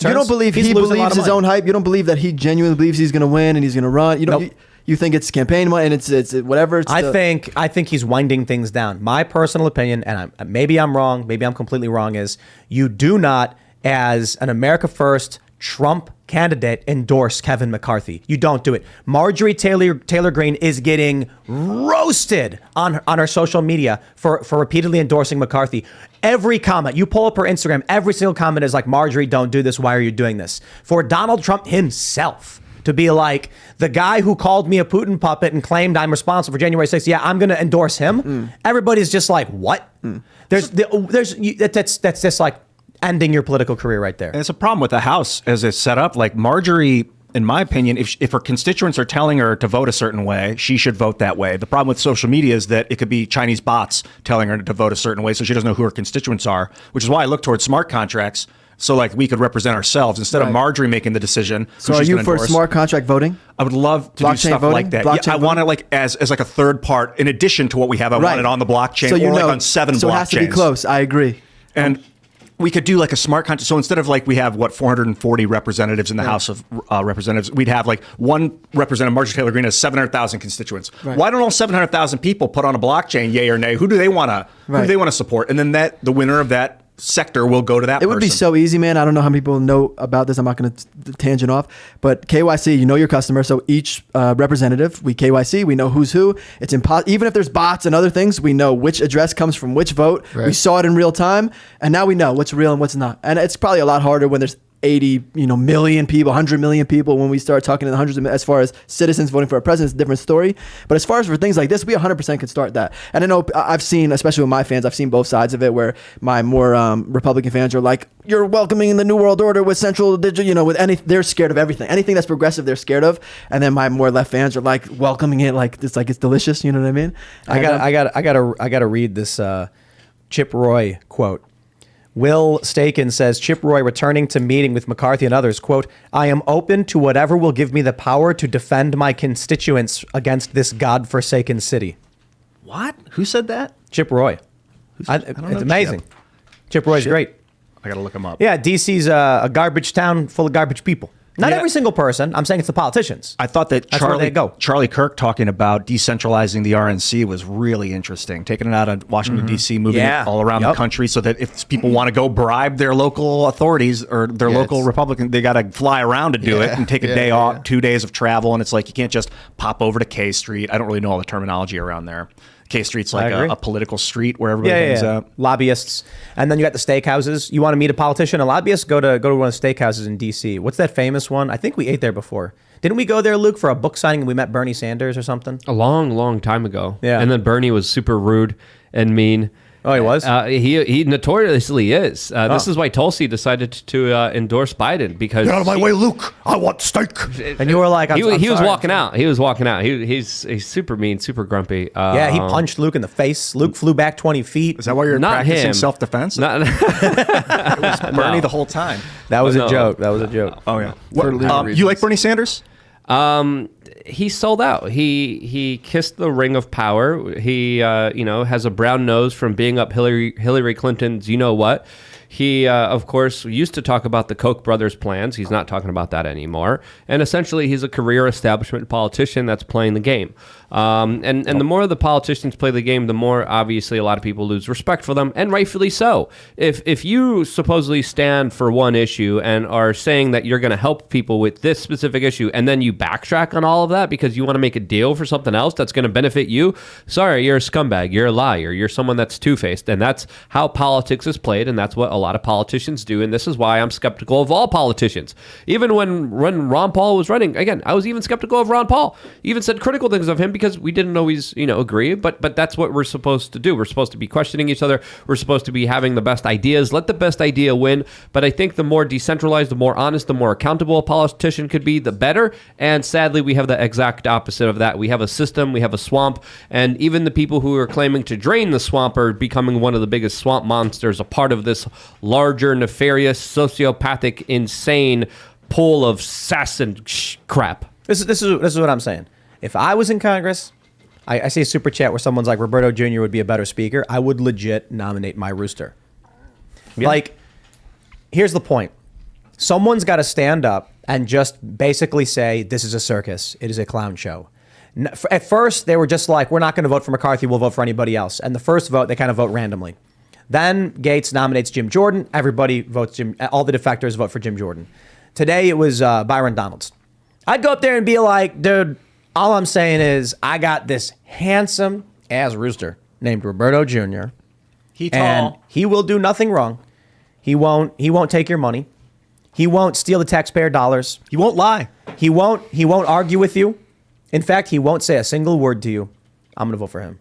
returns. You don't believe he believes his own hype. You don't believe that he genuinely believes he's going to win and he's going to run. You don't. Nope. You think it's campaign money and it's whatever. I think he's winding things down. My personal opinion, and maybe I'm wrong, maybe I'm completely wrong, is you do not, as an America First Trump candidate, endorse Kevin McCarthy. You don't do it. Marjorie Taylor Greene is getting roasted on her social media for repeatedly endorsing McCarthy. Every comment, you pull up her Instagram, every single comment is like, Marjorie, don't do this. Why are you doing this? For Donald Trump himself to be like, the guy who called me a Putin puppet and claimed I'm responsible for January 6th, yeah, I'm going to endorse him. Everybody's just like, what? That's just like ending your political career right there. And it's a problem with the House as it's set up. Like Marjorie, in my opinion, if her constituents are telling her to vote a certain way, she should vote that way. The problem with social media is that it could be Chinese bots telling her to vote a certain way, so she doesn't know who her constituents are, which is why I look towards smart contracts. So like we could represent ourselves instead of Marjorie making the decision. So are you for smart contract voting? I would love to do stuff voting? like that. Yeah, I want it like as like a third part in addition to what we have. I want it on the blockchain or like on 7 blockchains. So it has to be close. I agree. And we could do like a smart contract. So instead of like we have 440 representatives in the House of Representatives, we'd have like one representative, Marjorie Taylor Greene, has 700,000 constituents. Right. Why don't all 700,000 people put on a blockchain, yay or nay? Who do they want to support? And then the winner of that sector will go to that person. It would be so easy, man. I don't know how many people know about this. I'm not going to tangent off, but KYC, you know your customer. So each representative, we KYC, we know who's who. It's impossible. Even if there's bots and other things, we know which address comes from which vote. Right. We saw it in real time, and now we know what's real and what's not. And it's probably a lot harder when there's 80 million people, 100 million people. When we start talking in the hundreds of, as far as citizens voting for a president, it's a different story. But as far as for things like this, we 100% could start that. And I know I've seen, especially with my fans, I've seen both sides of it, where my more Republican fans are like, you're welcoming the New World Order with central digital, with they're scared of everything. Anything that's progressive, they're scared of. And then my more left fans are like welcoming it, like it's delicious. You know what I mean? I gotta read this Chip Roy quote. Will Staken says, Chip Roy returning to meeting with McCarthy and others, quote, I am open to whatever will give me the power to defend my constituents against this godforsaken city. What? Who said that? Chip Roy. It's amazing. Chip Roy's great. I got to look him up. Yeah, DC's a garbage town full of garbage people. Not every single person. I'm saying it's the politicians. I thought that Charlie Kirk talking about decentralizing the RNC was really interesting. Taking it out of Washington, D.C., moving it all around the country so that if people want to go bribe their local authorities or their local Republican, they got to fly around to do it and take a day off, 2 days of travel. And it's like you can't just pop over to K Street. I don't really know all the terminology around there. K Street's like a political street where everybody hangs out. Lobbyists. And then you got the steakhouses. You want to meet a politician, a lobbyist? Go to one of the steakhouses in D.C. What's that famous one? I think we ate there before. Didn't we go there, Luke, for a book signing and we met Bernie Sanders or something? A long, long time ago. Yeah. And then Bernie was super rude and mean. Oh, he was? He notoriously is. This is why Tulsi decided to endorse Biden because... Get out of my way, Luke. I want steak. And you were like... He was walking out. He was walking out. He's super mean, super grumpy. He punched Luke in the face. Luke flew back 20 feet. Is that why you're practicing self-defense? It was Bernie the whole time. That was a joke. That was a joke. Oh, yeah. You like Bernie Sanders? He sold out. He kissed the ring of power. He has a brown nose from being up Hillary Clinton's what. He, of course, used to talk about the Koch brothers' plans. He's not talking about that anymore. And essentially, he's a career establishment politician that's playing the game. And the more the politicians play the game, the more, obviously, a lot of people lose respect for them, and rightfully so. If you supposedly stand for one issue and are saying that you're going to help people with this specific issue, and then you backtrack on all of that because you want to make a deal for something else that's going to benefit you, sorry, you're a scumbag, you're a liar, you're someone that's two-faced, and that's how politics is played, and that's what a lot of politicians do, and this is why I'm skeptical of all politicians. Even when Ron Paul was running, again, I was even skeptical of Ron Paul. Even said critical things of him because we didn't always, agree, but that's what we're supposed to do. We're supposed to be questioning each other. We're supposed to be having the best ideas. Let the best idea win, but I think the more decentralized, the more honest, the more accountable a politician could be, the better, and sadly, we have the exact opposite of that. We have a system, we have a swamp, and even the people who are claiming to drain the swamp are becoming one of the biggest swamp monsters, a part of this larger, nefarious, sociopathic, insane pool of sass and crap. This is what I'm saying. If I was in Congress, I see a super chat where someone's like, Roberto Jr. would be a better speaker. I would legit nominate my rooster. Yeah. Like, here's the point. Someone's got to stand up and just basically say, this is a circus. It is a clown show. At first, they were just like, we're not going to vote for McCarthy. We'll vote for anybody else. And the first vote, they kind of vote randomly. Then Gates nominates Jim Jordan. Everybody votes Jim. All the defectors vote for Jim Jordan. Today, it was Byron Donalds. I'd go up there and be like, dude, all I'm saying is I got this handsome ass rooster named Roberto Jr. And he will do nothing wrong. He won't take your money. He won't steal the taxpayer dollars. He won't lie. He won't argue with you. In fact, he won't say a single word to you. I'm going to vote for him.